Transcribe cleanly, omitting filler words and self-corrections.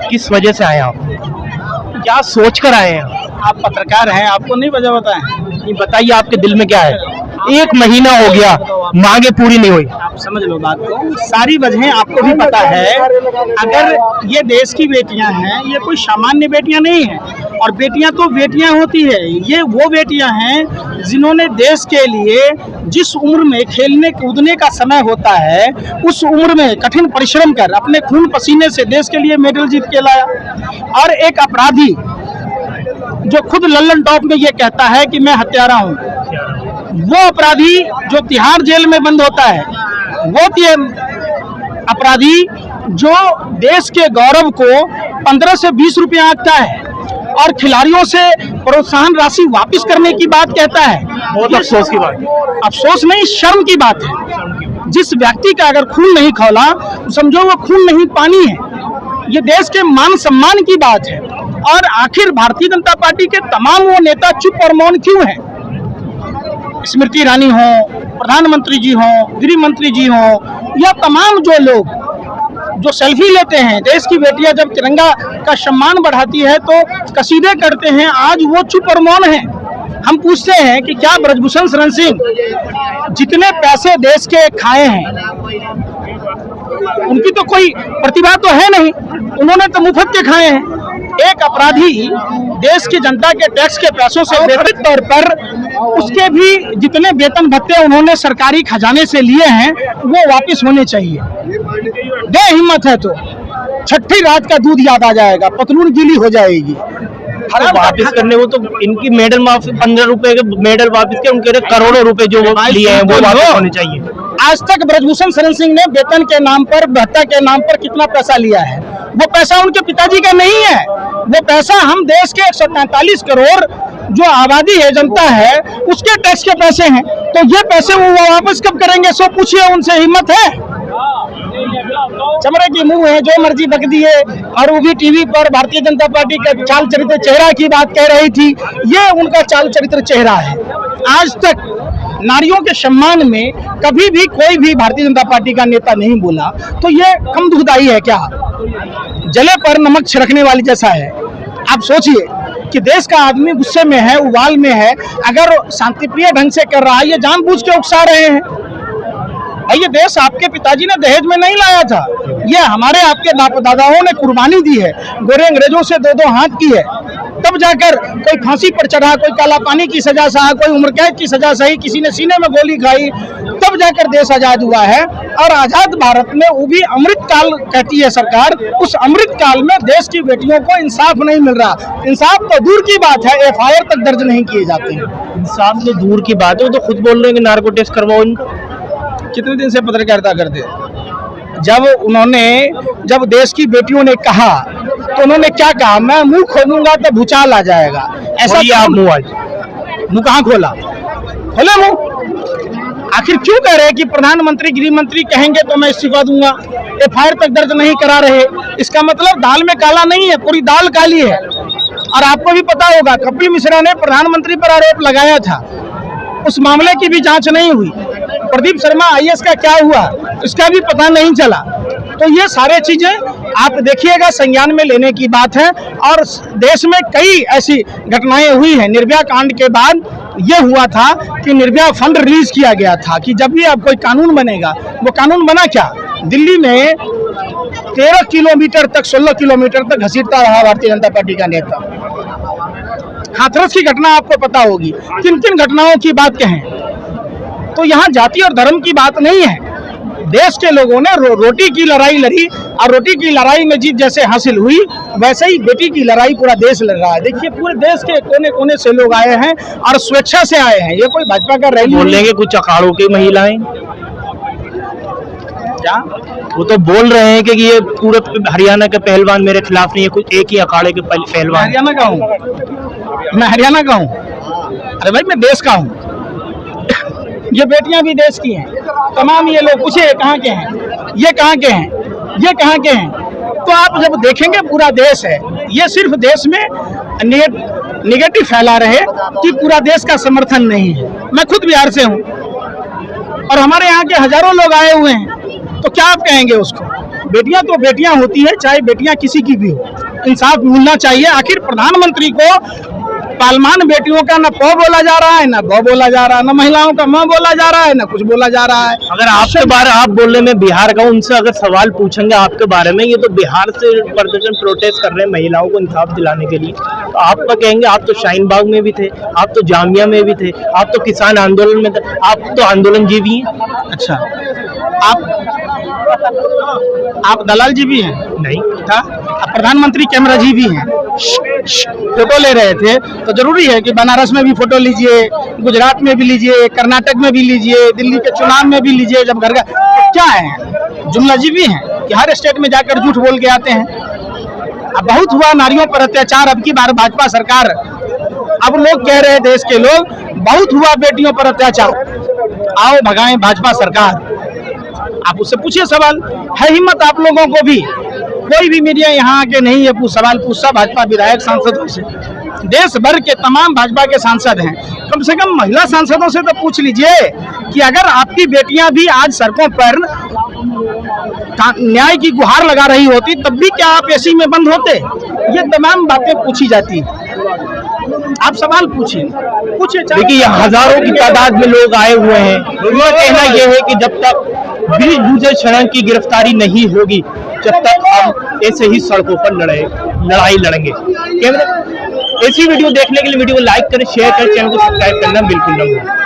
किस वजह से आए आप, क्या सोच कर आए हैं? आप पत्रकार हैं, आपको नहीं वजह बताएं? ये बताइए आपके दिल में क्या है? 1 महीना हो गया, मांगे पूरी नहीं हुई। आप समझ लो बात को, सारी वजहें आपको भी पता है। अगर ये देश की बेटियां हैं, ये कोई सामान्य बेटियां नहीं हैं। और बेटियां तो बेटियां होती है, ये वो बेटियां हैं जिन्होंने देश के लिए जिस उम्र में खेलने कूदने का समय होता है, उस उम्र में कठिन परिश्रम कर अपने खून पसीने से देश के लिए मेडल जीत के लाया। और एक अपराधी जो खुद लल्लन टॉप में ये कहता है कि मैं हत्यारा हूँ, वो अपराधी जो तिहाड़ जेल में बंद होता है, वो अपराधी जो देश के गौरव को 15 से 20 रुपया आंकता है और खिलाड़ियों से प्रोत्साहन राशि वापस करने की बात कहता है। बहुत अफसोस की बात है। अफसोस नहीं, शर्म की बात है। जिस व्यक्ति का अगर खून नहीं खौला, समझो वो खून नहीं पानी है। ये देश के मान सम्मान की बात है। और आखिर भारतीय जनता पार्टी के तमाम वो नेता चुप और मौन क्यों हैं? स्मृति ईरानी हो, प्रधानमंत्री जी हो, गृह मंत्री जी हो, या तमाम जो लोग जो सेल्फी लेते हैं, देश की बेटियां जब तिरंगा का सम्मान बढ़ाती है तो कसीदे करते हैं, आज वो चुप और मौन हैं। हम पूछते हैं कि क्या ब्रजभूषण शरण सिंह जितने पैसे देश के खाए हैं, उनकी तो कोई प्रतिभा तो है नहीं, उन्होंने तो मुफ्त के खाए हैं। एक अपराधी देश की जनता के टैक्स के पैसों से बेतरतीब तौर पर उसके भी जितने वेतन भत्ते उन्होंने सरकारी खजाने से लिए हैं, वो वापस होने चाहिए। दे हिम्मत है तो छठी रात का दूध याद आ जाएगा, पतलून गीली हो जाएगी। तो वापस करने, वो तो इनकी मेडल माफी, 15 रुपए के मेडल वापस के, उनके करोड़ों रुपए जो लिए हैं वो वापस होने चाहिए। आज तक ब्रजभूषण शरण सिंह ने वेतन के नाम पर, भत्ता के नाम पर कितना पैसा लिया है? वो पैसा उनके पिताजी का नहीं है, वो पैसा हम देश के 143 करोड़ जो आबादी है, जनता है, उसके टैक्स के पैसे हैं। तो ये पैसे वो वापस कब करेंगे? सो पूछिए उनसे, हिम्मत है? चमड़े की मुंह है, जो मर्जी बक दिए। और वो भी टीवी पर भारतीय जनता पार्टी का चाल चरित्र चेहरा की बात कह रही थी, ये उनका चाल चरित्र चेहरा है। आज तक नारियों के सम्मान में कभी भी कोई भी भारतीय जनता पार्टी का नेता नहीं बोला, तो ये कम दुखदाई है क्या? जले पर नमक छिड़कने वाली जैसा है। आप सोचिए कि देश का आदमी गुस्से में है, उबाल में है, अगर शांतिप्रिय ढंग से कर रहा है, ये जानबूझ के उकसा रहे हैं। ये देश आपके पिताजी ने दहेज में नहीं लाया था, ये हमारे आपके बाप दादाओं ने कुर्बानी दी है, गोरे अंग्रेजों से 2-2 हाथ की है। तब जाकर कोई फांसी पर चढ़ा, कोई काला पानी की सजा सहा, कोई उम्र कैद की सजा सही, किसी ने सीने में गोली खाई, तब जाकर देश आजाद हुआ है। और आजाद भारत में वो भी अमृत काल कहती है सरकार, उस अमृत काल में देश की बेटियों को इंसाफ नहीं मिल रहा। इंसाफ तो दूर की बात है, FIR तक दर्ज नहीं किए जाते हैं। इंसाफ तो दूर की बात है, वो तो खुद बोल रहे हैं कि नार्को टेस्ट करवाओ इनको। कितने दिन से पत्रकारिता करते हैं? जब देश की बेटियों ने कहा, तो उन्होंने क्या कहा? मैं मुंह खोलूंगा तो भूचाल आ जाएगा। ऐसा आप मुंह आज मुंह कहाँ खोला? खोले मुंह? आखिर क्यों कह रहे कि प्रधानमंत्री गृह मंत्री कहेंगे तो मैं इस्तीफा दूंगा? FIR तक दर्ज नहीं करा रहे, इसका मतलब दाल में काला नहीं है, पूरी दाल काली है। और आपको भी पता होगा, कपिल मिश्रा ने प्रधानमंत्री पर आरोप लगाया था, उस मामले की भी जांच नहीं हुई। प्रदीप शर्मा IAS का क्या हुआ, इसका भी पता नहीं चला। तो ये सारे चीजें आप देखिएगा, संज्ञान में लेने की बात है। और देश में कई ऐसी घटनाएं हुई हैं। निर्भया कांड के बाद ये हुआ था कि निर्भया फंड रिलीज किया गया था कि जब भी अब कोई कानून बनेगा, वो कानून बना क्या? दिल्ली में 13 किलोमीटर तक, 16 किलोमीटर तक घसीटता रहा भारतीय जनता पार्टी का नेता। हाथरस की घटना आपको पता होगी, किन किन घटनाओं की बात कहें? तो यहाँ जाति और धर्म की बात नहीं है। देश के लोगों ने रोटी की लड़ाई लड़ी, और रोटी की लड़ाई में जीत जैसे हासिल हुई, वैसे ही बेटी की लड़ाई पूरा देश लड़ रहा है। देखिए, पूरे देश के कोने कोने से लोग आए हैं और स्वेच्छा से आए हैं। ये कोई भाजपा का रैली बोल लेंगे कुछ अखाड़ों की महिलाएं, क्या वो तो बोल रहे हैं कि ये पूरे हरियाणा के पहलवान मेरे खिलाफ नहीं है, कुछ एक ही अखाड़े के पहलवान। हरियाणा का हूँ मैं, हरियाणा का हूँ। अरे भाई, मैं देश का हूँ। ये बेटियां भी देश की हैं। तमाम ये लोग पूछे कहाँ के हैं, ये कहाँ के हैं, ये कहाँ के हैं? तो आप जब देखेंगे पूरा देश है। ये सिर्फ देश में निगेटिव फैला रहे कि पूरा देश का समर्थन नहीं है। मैं खुद बिहार से हूँ और हमारे यहाँ के हजारों लोग आए हुए हैं, तो क्या आप कहेंगे उसको? बेटियां तो बेटियां होती है, चाहे बेटियां किसी की भी हो, इंसाफ मिलना चाहिए। आखिर प्रधानमंत्री को पालमान बेटियों का न पौ बोला जा रहा है, न गौ बोला जा रहा है, न महिलाओं का मां बोला जा रहा है, न कुछ बोला जा रहा है। अगर आपके बारे आप बोल रहे, मैं बिहार का हूं, उनसे अगर सवाल पूछेंगे आपके बारे में, ये तो बिहार से प्रदर्शन प्रोटेस्ट कर रहे हैं महिलाओं को इंसाफ दिलाने के लिए, तो आप तो कहेंगे आप तो शाहीन बाग में भी थे, आप तो जामिया में भी थे, आप तो किसान आंदोलन में थे, आप तो आंदोलनजीवी हैं। अच्छा, आप दलाल जी भी हैं? नहीं था। अब प्रधानमंत्री कैमरा जी भी हैं, फोटो ले रहे थे, तो जरूरी है कि बनारस में भी फोटो लीजिए, गुजरात में भी लीजिए, कर्नाटक में भी लीजिए, दिल्ली के चुनाव में भी लीजिए। जब घर का तो क्या है, जुमला जी भी हैं कि हर स्टेट में जाकर झूठ बोल के आते हैं। अब बहुत हुआ नारियों पर अत्याचार, अब की बार भाजपा सरकार, अब लोग कह रहे हैं देश के लोग, बहुत हुआ बेटियों पर अत्याचार, आओ भगाएं भाजपा सरकार। आप उससे पूछिए सवाल, है हिम्मत आप लोगों को भी? कोई भी मीडिया यहाँ आके नहीं है सवाल पूछता भाजपा विधायक सांसदों से। देश भर के तमाम भाजपा के सांसद हैं, कम से कम महिला सांसदों से तो पूछ लीजिए कि अगर आपकी बेटियां भी आज सड़कों पर न्याय की गुहार लगा रही होती, तब भी क्या आप एसी में बंद होते? ये तमाम बातें पूछी जाती। आप सवाल पूछिए। देखिए, हजारों की तादाद में लोग आए हुए हैं। उनका कहना यह है कि जब तक ब्रिजभूषण शरण की गिरफ्तारी नहीं होगी, जब तक हम ऐसे ही सड़कों पर लड़ाई लड़ेंगे। ऐसी वीडियो देखने के लिए वीडियो को लाइक करें, शेयर करें, चैनल को सब्सक्राइब करना बिल्कुल न भूलें।